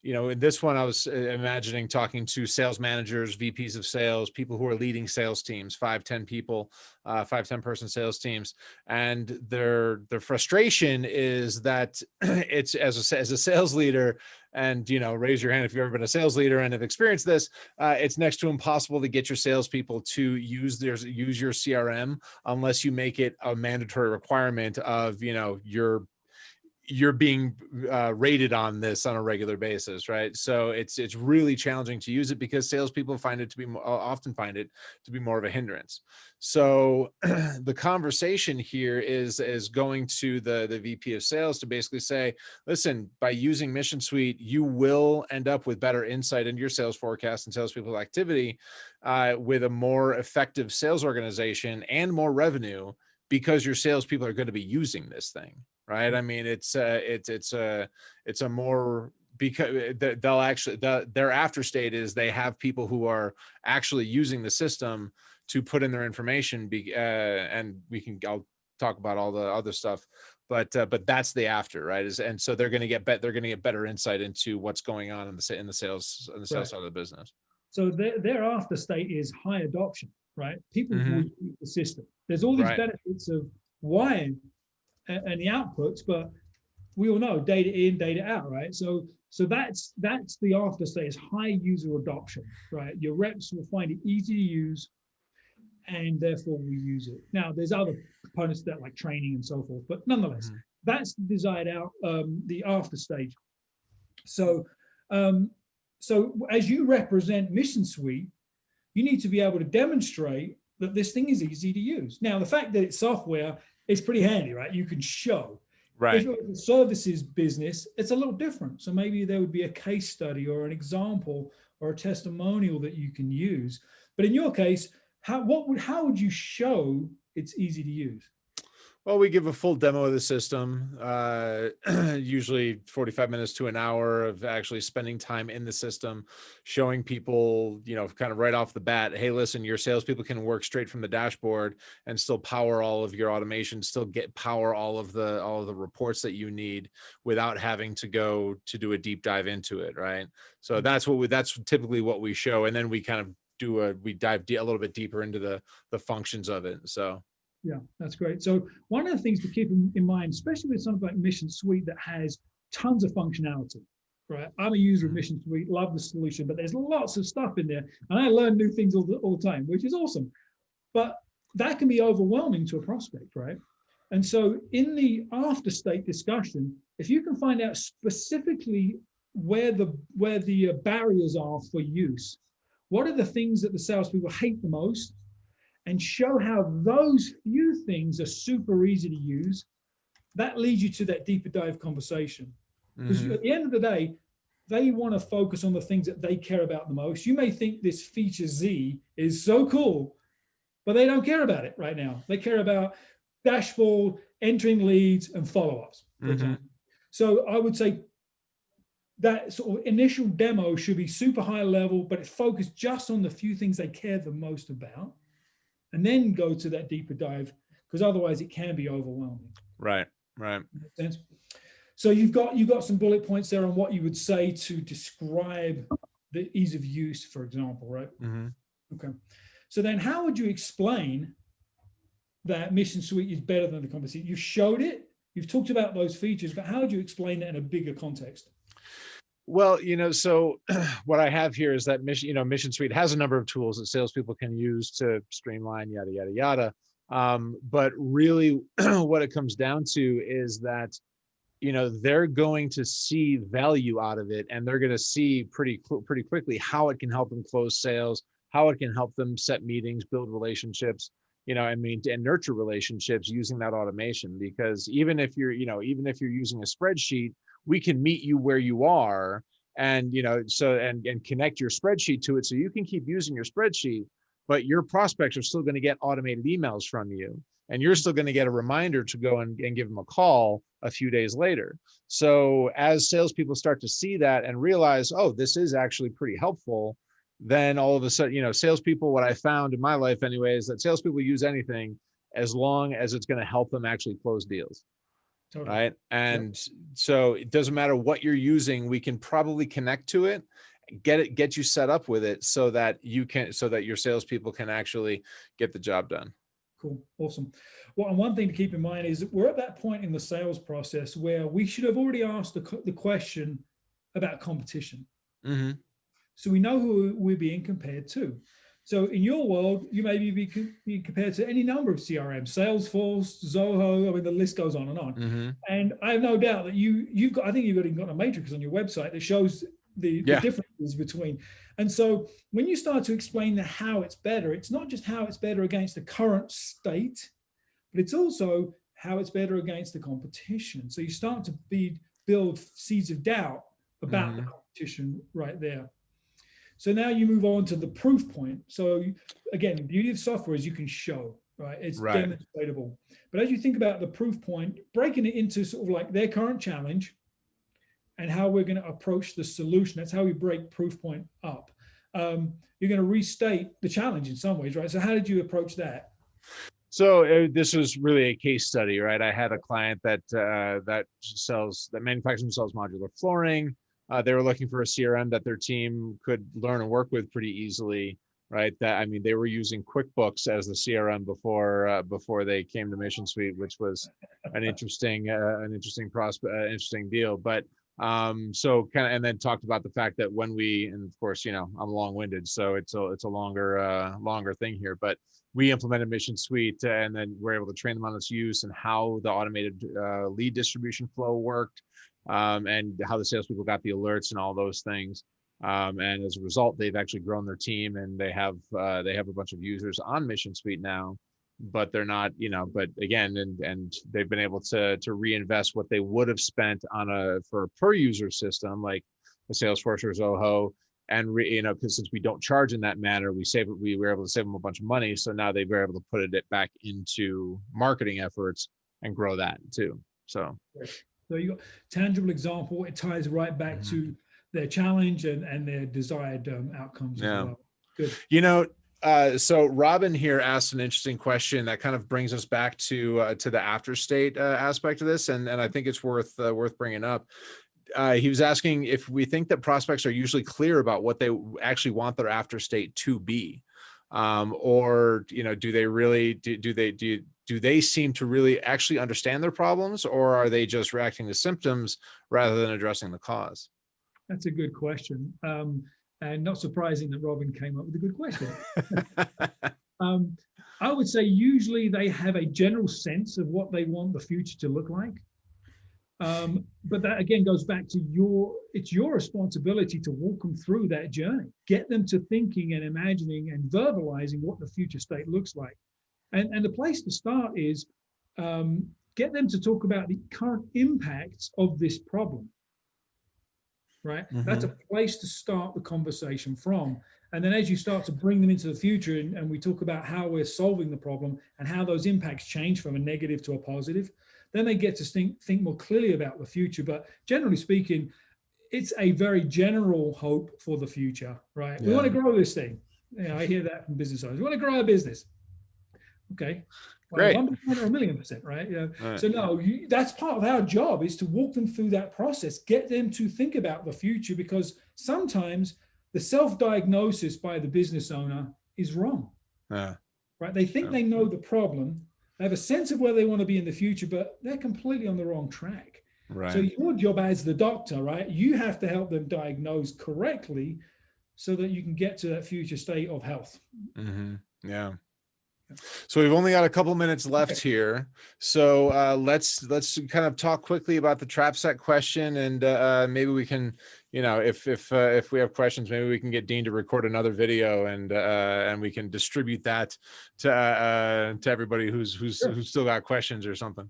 you know, in this one, I was imagining talking to sales managers, VPs of sales, people who are leading sales teams, 5-10 people, 5-10 person sales teams, and their frustration is that it's as a sales leader. And, you know, raise your hand if you've ever been a sales leader and have experienced this. It's next to impossible to get your salespeople to use your CRM unless you make it a mandatory requirement of, you know, you're being rated on this on a regular basis, right? So it's really challenging to use it because salespeople often find it to be more of a hindrance. So the conversation here is going to the VP of sales to basically say, listen, by using Mission Suite, you will end up with better insight into your sales forecast and salespeople activity with a more effective sales organization and more revenue because your salespeople are going to be using this thing. Right. I mean, it's a more, because they'll actually, their after state is they have people who are actually using the system to put in their information, and I'll talk about all the other stuff, but that's the after, right? And so they're going to get better insight into what's going on in the sales side of the business. So their after state is high adoption, right? People who use the system. There's all these benefits of why and the outputs, but we all know data in, data out, right? So So that's the after stage, high user adoption, right? Your reps will find it easy to use, and therefore we use it. Now, there's other components to that, like training and so forth, but nonetheless, that's the desired out, the after stage. So, so as you represent Mission Suite, you need to be able to demonstrate that this thing is easy to use. Now, the fact that it's software is pretty handy, right? You can show. Right. If it was a services business, it's a little different. So maybe there would be a case study or an example or a testimonial that you can use. But in your case, how would you show it's easy to use? Well, we give a full demo of the system, usually 45 minutes to an hour of actually spending time in the system, showing people, you know, kind of right off the bat, hey, listen, your salespeople can work straight from the dashboard and still power all of your automation, still power all of the reports that you need without having to go to do a deep dive into it, right? So that's typically what we show, and then we kind of we dive a little bit deeper into the functions of it. So. Yeah, that's great. So one of the things to keep in mind, especially with something like Mission Suite that has tons of functionality, right? I'm a user of Mission Suite, love the solution, but there's lots of stuff in there, and I learn new things all the time, which is awesome. But that can be overwhelming to a prospect, right? And so in the after state discussion, if you can find out specifically where the barriers are for use, what are the things that the salespeople hate the most, and show how those few things are super easy to use, that leads you to that deeper dive conversation. Because at the end of the day, they want to focus on the things that they care about the most. You may think this feature Z is so cool, but they don't care about it right now. They care about dashboard, entering leads, and follow-ups, for example. So I would say that sort of initial demo should be super high level, but it's focused just on the few things they care the most about, and then go to that deeper dive, because otherwise it can be overwhelming. Right. Makes sense? So you've got some bullet points there on what you would say to describe the ease of use, for example, right? Okay. So then how would you explain that Mission Suite is better than the competition? You showed it, you've talked about those features, but how would you explain that in a bigger context? Well, you know, so what I have here is that Mission Suite has a number of tools that salespeople can use to streamline, yada, yada, yada. But really what it comes down to is that, you know, they're going to see value out of it, and they're going to see pretty quickly how it can help them close sales, how it can help them set meetings, build relationships, you know, I mean, and nurture relationships using that automation. Because even if you're using a spreadsheet, we can meet you where you are, and, you know, so, and connect your spreadsheet to it, so you can keep using your spreadsheet, but your prospects are still going to get automated emails from you, and you're still going to get a reminder to go and give them a call a few days later. So as salespeople start to see that and realize, oh, this is actually pretty helpful, then all of a sudden, you know, salespeople, what I found in my life anyway, is that salespeople use anything as long as it's going to help them actually close deals. Totally. Right. And so it doesn't matter what you're using, we can probably connect to it, get you set up with it so that your salespeople can actually get the job done. Cool. Awesome. Well, and one thing to keep in mind is that we're at that point in the sales process where we should have already asked the question about competition. So we know who we're being compared to. So in your world, you may be compared to any number of CRM, Salesforce, Zoho, I mean, the list goes on and on. And I have no doubt that you've got, I think you've even got a matrix on your website that shows the differences between. And so when you start to explain how it's better, it's not just how it's better against the current state, but it's also how it's better against the competition. So you start to build seeds of doubt about the competition right there. So now you move on to the proof point. So again, the beauty of software is you can show, right? It's demonstratable. But as you think about the proof point, breaking it into sort of like their current challenge and how we're going to approach the solution, that's how we break proof point up. You're going to restate the challenge in some ways, right? So how did you approach that? So this was really a case study, right? I had a client that manufactures and sells modular flooring. They were looking for a CRM that their team could learn and work with pretty easily, right? They were using QuickBooks as the CRM before they came to Mission Suite, which was an interesting deal. But So kind of, and then talked about the fact that when we, and of course, you know, I'm long-winded, so it's a longer thing here, but we implemented Mission Suite, and then we're able to train them on its use and how the automated lead distribution flow worked, and how the salespeople got the alerts and all those things. And as a result, they've actually grown their team, and they have a bunch of users on Mission Suite now, but they're not, you know, but again, and they've been able to reinvest what they would have spent on for a per user system like a Salesforce or Zoho, and you know, because since we don't charge in that manner, we were able to save them a bunch of money, so now they were able to put it back into marketing efforts and grow that too. So you got tangible example. It ties right back to their challenge and their desired outcomes as well. Good. You know, so Robin here asked an interesting question that kind of brings us back to the after state aspect of this, and I think it's worth bringing up. He was asking if we think that prospects are usually clear about what they actually want their after state to be, or you know, do they really do they seem to really actually understand their problems, or are they just reacting to symptoms rather than addressing the cause? That's a good question. And not surprising that Robin came up with a good question. I would say usually they have a general sense of what they want the future to look like. But that again goes back to it's your responsibility to walk them through that journey, get them to thinking and imagining and verbalizing what the future state looks like. And the place to start is get them to talk about the current impacts of this problem. Right? That's a place to start the conversation from. And then as you start to bring them into the future and we talk about how we're solving the problem and how those impacts change from a negative to a positive, then they get to think more clearly about the future. But generally speaking, it's a very general hope for the future, right? We want to grow this thing. You know, I hear that from business owners. We want to grow our business. Okay. Well, great. 1% or 1,000,000%, right? Yeah. Right. So no, that's part of our job is to walk them through that process, get them to think about the future, because sometimes the self-diagnosis by the business owner is wrong. Right? They think they know the problem. They have a sense of where they want to be in the future, but they're completely on the wrong track. Right. So your job as the doctor, right? You have to help them diagnose correctly so that you can get to that future state of health. Yeah. So we've only got a couple minutes left here. So let's kind of talk quickly about the trap set question, and maybe we can, you know, if we have questions, maybe we can get Dean to record another video, and we can distribute that to everybody who's still got questions or something.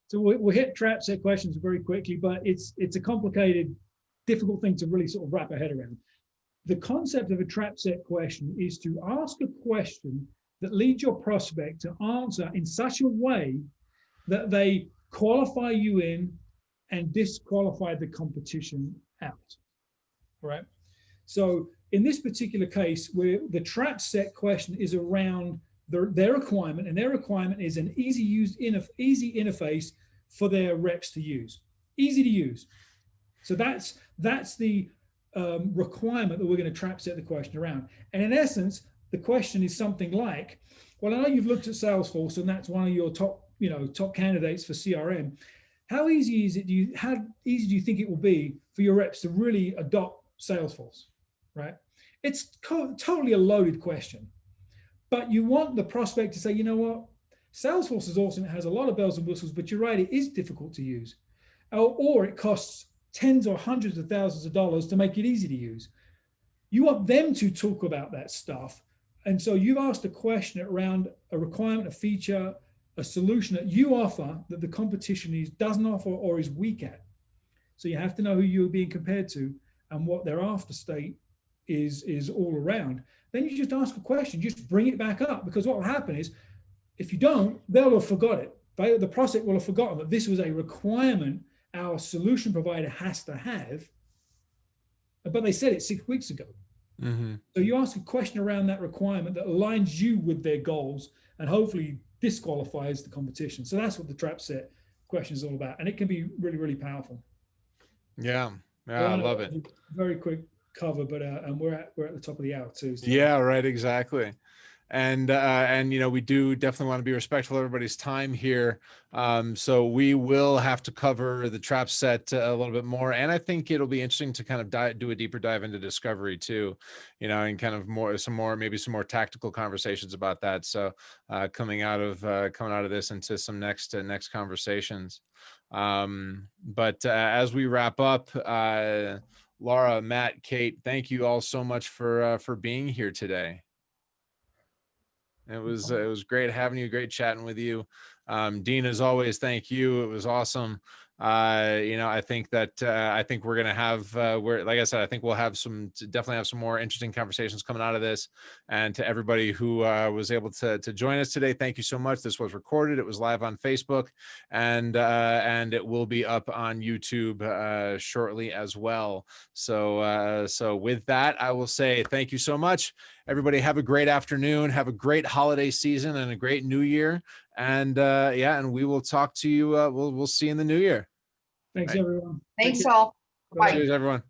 So we'll hit trap set questions very quickly, but it's a complicated, difficult thing to really sort of wrap our head around. The concept of a trap set question is to ask a question that leads your prospect to answer in such a way that they qualify you in and disqualify the competition out, right? So in this particular case, where the trap set question is around their requirement, and their requirement is an easy interface for their reps to use, easy to use. So that's the requirement that we're going to trap set the question around. And in essence, the question is something like, well, I know you've looked at Salesforce and that's one of your top candidates for CRM. How easy is it? How easy do you think it will be for your reps to really adopt Salesforce, right? It's totally a loaded question, but you want the prospect to say, you know what? Salesforce is awesome. It has a lot of bells and whistles, but you're right, it is difficult to use. Or it costs tens or hundreds of thousands of dollars to make it easy to use. You want them to talk about that stuff. And so you've asked a question around a requirement, a feature, a solution that you offer that the competition doesn't offer or is weak at. So you have to know who you're being compared to and what their after state is all around. Then you just ask a question, just bring it back up, because what will happen is if you don't, they'll have forgot it. The prospect will have forgotten that this was a requirement our solution provider has to have, but they said it 6 weeks ago. So you ask a question around that requirement that aligns you with their goals and hopefully disqualifies the competition. So that's what the trap set question is all about. And it can be really, really powerful. Yeah. I love it. Very quick cover, but and we're at the top of the hour too. So. Yeah, right. Exactly. and we do definitely want to be respectful of everybody's time here. So we will have to cover the trap set a little bit more, and I think it'll be interesting to kind of do a deeper dive into discovery too, and kind of maybe some more tactical conversations about that. So coming out of this into some next conversations. But as we wrap up, Laura, Matt, Kate, thank you all so much for being here today. It was great having you, great chatting with you. Dean, as always, thank you. It was awesome. I think that I think we're gonna have like I said, I think we'll have definitely have some more interesting conversations coming out of this. And to everybody who was able to join us today, thank you so much. This was recorded. It was live on Facebook, and it will be up on YouTube shortly as well. So with that, I will say thank you so much. Everybody have a great afternoon, have a great holiday season and a great new year. And and we will talk to you. We'll see you in the new year. Thanks, Right. everyone. Thanks all. Bye. Cheers, everyone.